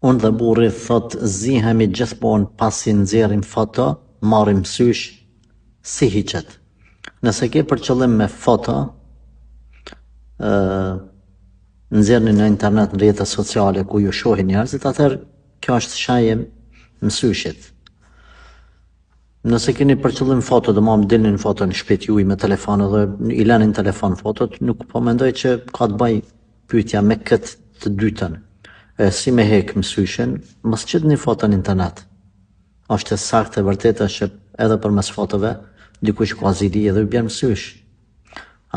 Unë dhe burri thot zihemi gjithmonë pasi nxjerrim foto, marrim sysh si hiqet. Nëse ke për qëllim me foto, nxjerrni në internet, në rrjetet sociale ku ju shohin njerëzit, atëherë kjo është shajje mësyshit. Nëse keni për qëllim foto, do më dilni në foto në shtëpi juaj me telefon dhe i lëni në telefon fotot, nuk po mendoj që ka të bëj pyetja me këtë të dytën. Si me hek mësyshin, mos qitni foto në internet. Është saktë e vërtetë që edhe përmes fotove dikush ka zili edhe i bën mësysh.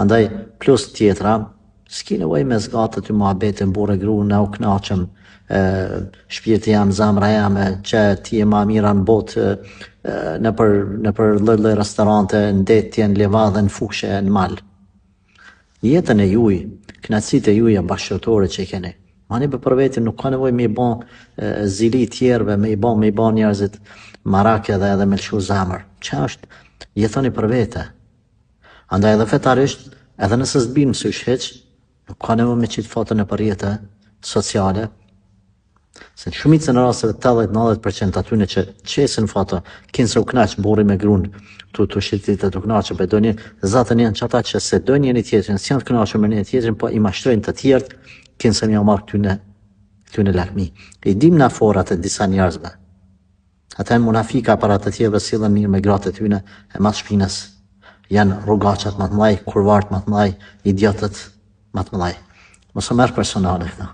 Andaj plus tjetra, s'ki nevojë me zgatë ty muhabetin burrë gru, na u kënaqem, shpirti jam, zemra jame, që ti je ma mira në botë, nëpër lloj restorante, në det, në livadhe, në fushë, në mal. Jetën e juaj, kënaqësitë e juaja bashkëtorë që keni. Mani për vetin nuk ka nevojë me i bën zili tjerëve, me i bën njerëzit marake dhe edhe me lëshu zemër. Që është? Jetoni për vete. Andaj edhe fetarisht, edhe nëse s'bin mësysh hiç, nuk ka nevojë me qitë foto në rrjete sociale. Se në shumicën e rasteve 80-90% atyne që qesin foto, kinë se u knaq burri me grun, tu shqitit e tu knaqë për do një, zatën janë që ata që se do njëri tjetrin, s'janë të knaqë me një tjetrin, po i mashtrojnë të tjertë, kinë se mja marrë këtyne lakmi. I dim në forat e disa njerëzve. Ata e munafika para të tjerëve sillen mirë me gratë të tyne e mas shpinës. Janë rrugaqat më të mëdhej, kurvartë më të mëdhej, idiotët më të mëdhej. Mos u merr personale këta.